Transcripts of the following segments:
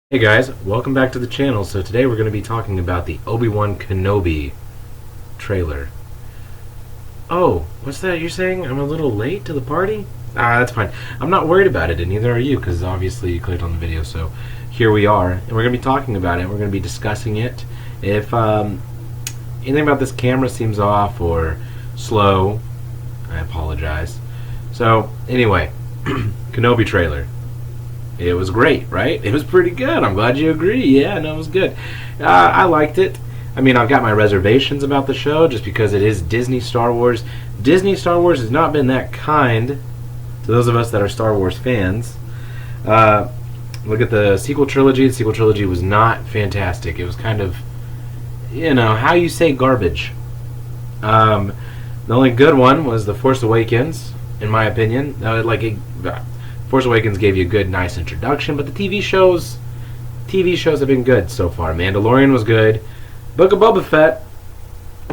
Hey guys, welcome back to the channel. So today we're going to be talking about the Obi-Wan Kenobi trailer. Oh, what's that you're saying? I'm a little late to the party? That's fine. I'm not worried about it, and neither are you, because obviously you clicked on the video, so here we are. And we're going to be talking about it. We're going to be discussing it. If anything about this camera seems off or slow, I apologize. So, anyway, Kenobi trailer. It was great, right? It was pretty good. I'm glad you agree. Yeah, no, it was good. I liked it. I mean, I've got my reservations about the show just because it is Disney Star Wars. Disney Star Wars has not been that kind to those of us that are Star Wars fans. Look at the sequel trilogy. The sequel trilogy was not fantastic. It was kind of, how you say garbage. The only good one was The Force Awakens, in my opinion. Force Awakens gave you a good, nice introduction, but the TV shows have been good so far. Mandalorian was good. Book of Boba Fett,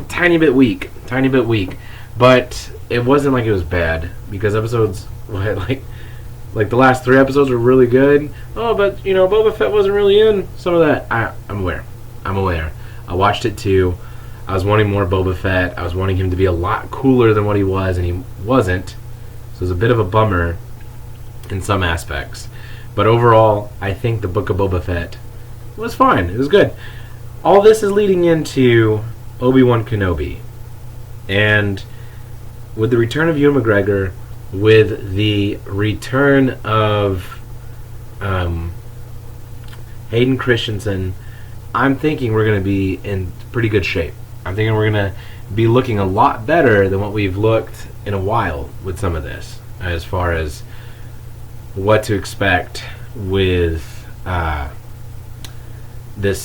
tiny bit weak, but it wasn't like it was bad because episodes like the last 3 episodes were really good. Oh, but Boba Fett wasn't really in some of that. I'm aware. I watched it too. I was wanting more Boba Fett. I was wanting him to be a lot cooler than what he was, and he wasn't. So it was a bit of a bummer in some aspects, but overall I think the Book of Boba Fett was fine. It was good. All this is leading into Obi-Wan Kenobi, and with the return of Ewan McGregor, with the return of Hayden Christensen, I'm thinking we're going to be in pretty good shape. I'm thinking we're going to be looking a lot better than what we've looked in a while with some of this, as far as what to expect with this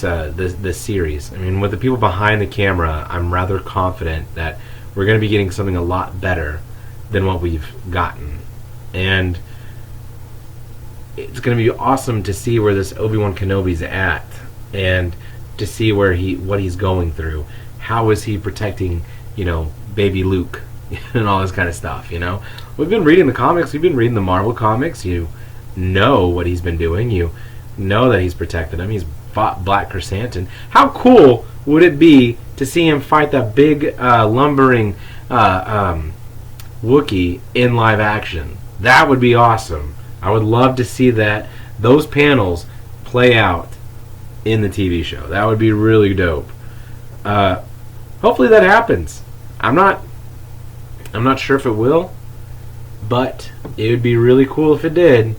series. I mean, with the people behind the camera, I'm rather confident that we're going to be getting something a lot better than what we've gotten, and it's going to be awesome to see where this Obi-Wan Kenobi's at, and to see what he's going through. How is he protecting, baby Luke? And all this kind of stuff, We've been reading the comics. We've been reading the Marvel comics. You know what he's been doing. You know that he's protected him. He's fought Black Chrysanthemum. How cool would it be to see him fight that big, lumbering Wookiee in live action? That would be awesome. I would love to see those panels play out in the TV show. That would be really dope. Hopefully that happens. I'm not sure if it will, but it would be really cool if it did.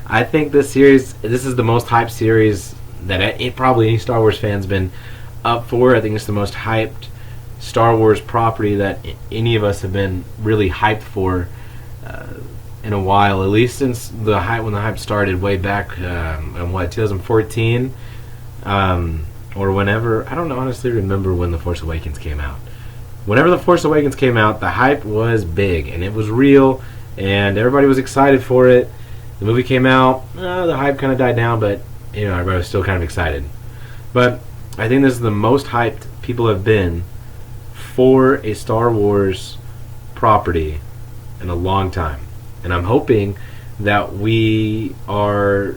I think this is the most hyped series that probably any Star Wars fan's been up for. I think it's the most hyped Star Wars property that any of us have been really hyped for in a while, at least since when the hype started way back in 2014 or whenever. I don't honestly remember when The Force Awakens came out. Whenever The Force Awakens came out, the hype was big, and it was real, and everybody was excited for it. The movie came out, the hype kind of died down, but everybody was still kind of excited. But I think this is the most hyped people have been for a Star Wars property in a long time. And I'm hoping that we are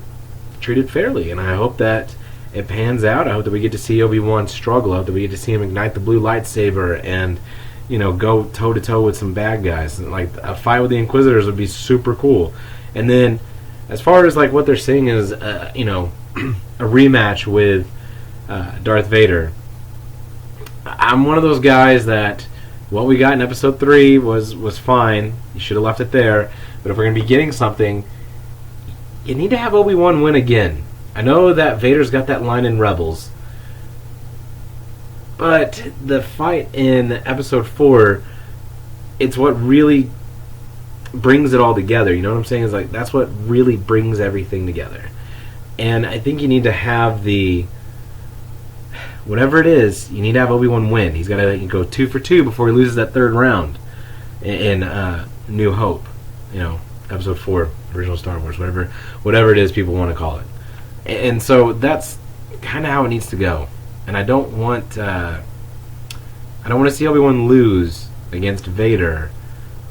treated fairly, and I hope that it pans out. I hope that we get to see Obi-Wan struggle. I hope that we get to see him ignite the blue lightsaber and, go toe-to-toe with some bad guys. Like, a fight with the Inquisitors would be super cool. And then, as far as, what they're saying is, a rematch with Darth Vader, I'm one of those guys that what we got in Episode 3 was fine. You should have left it there. But if we're going to be getting something, you need to have Obi-Wan win again. I know that Vader's got that line in Rebels, but the fight in Episode 4, it's what really brings it all together. You know what I'm saying? It's that's what really brings everything together. And I think you need to have whatever it is, you need to have Obi-Wan win. He's got to go 2 for 2 before he loses that 3rd round in New Hope. Episode 4, original Star Wars, whatever it is people want to call it. And so that's kind of how it needs to go. And I don't want to see Obi-Wan lose against Vader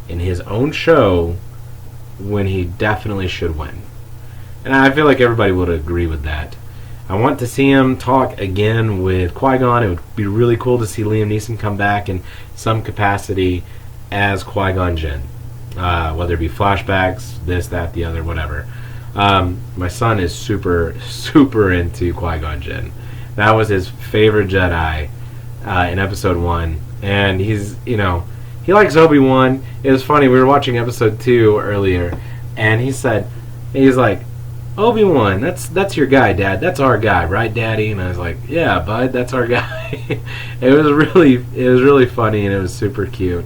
in his own show when he definitely should win. And I feel like everybody would agree with that. I want to see him talk again with Qui-Gon. It would be really cool to see Liam Neeson come back in some capacity as Qui-Gon Jinn. Whether it be flashbacks, this, that, the other, whatever. My son is super, super into Qui-Gon Jinn. That was his favorite Jedi in Episode 1. And he's, he likes Obi-Wan. It was funny, we were watching Episode 2 earlier, and he's like, Obi-Wan, that's your guy, Dad. That's our guy, right, Daddy? And I was like, yeah, bud, that's our guy. It was really funny, and it was super cute.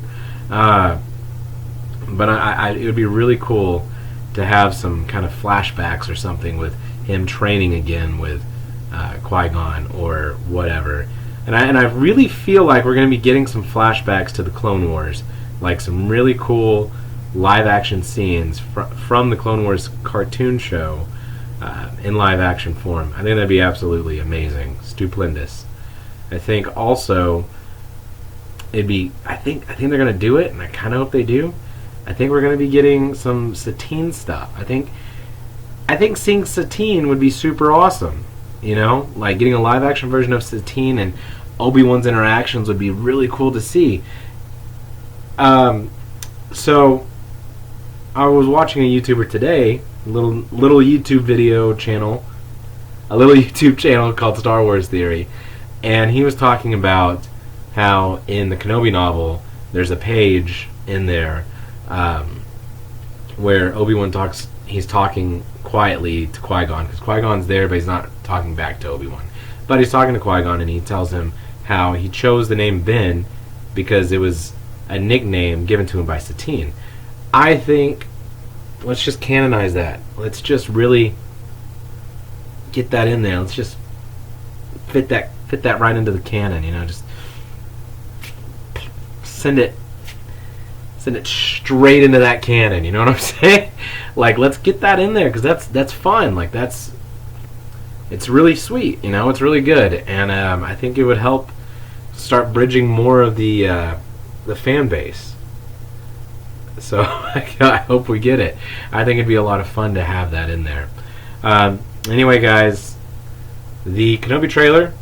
But it would be really cool to have some kind of flashbacks or something with him training again with Qui-Gon or whatever. And I really feel like we're going to be getting some flashbacks to the Clone Wars, like some really cool live-action scenes from the Clone Wars cartoon show in live-action form. I think that'd be absolutely amazing, stupendous. I think also it'd be. I think they're going to do it, and I kind of hope they do. I think we're going to be getting some Satine stuff. I think seeing Satine would be super awesome. Like getting a live-action version of Satine and Obi-Wan's interactions would be really cool to see. So I was watching a YouTuber today, a little YouTube video channel, a little YouTube channel called Star Wars Theory, and he was talking about how in the Kenobi novel there's a page in there where Obi-Wan he's talking quietly to Qui-Gon, because Qui-Gon's there, but he's not talking back to Obi-Wan. But he's talking to Qui-Gon, and he tells him how he chose the name Ben because it was a nickname given to him by Satine. I think let's just canonize that. Let's just really get that in there. Let's just fit that right into the canon. Just send it straight into that canon. You know what I'm saying? Like, let's get that in there, because that's fun. Like, it's really sweet. It's really good, and I think it would help start bridging more of the fan base. So I hope we get it. I think it'd be a lot of fun to have that in there. Anyway, guys, the Kenobi trailer,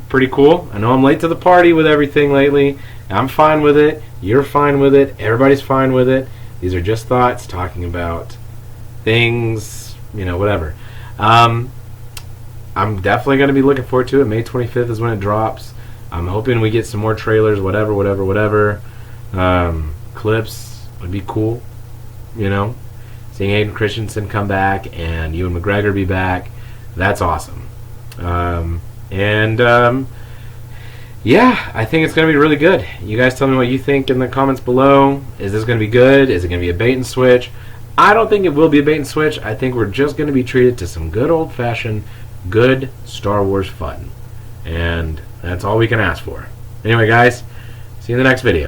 pretty cool. I know I'm late to the party with everything lately. I'm fine with it. You're fine with it. Everybody's fine with it. These are just thoughts talking about things, whatever. I'm definitely going to be looking forward to it. May 25th is when it drops. I'm hoping we get some more trailers, whatever. Clips would be cool, Seeing Hayden Christensen come back and Ewan McGregor be back, that's awesome. Yeah, I think it's going to be really good. You guys tell me what you think in the comments below. Is this going to be good? Is it going to be a bait and switch? I don't think it will be a bait and switch. I think we're just going to be treated to some good old-fashioned, good Star Wars fun. And that's all we can ask for. Anyway, guys, see you in the next video.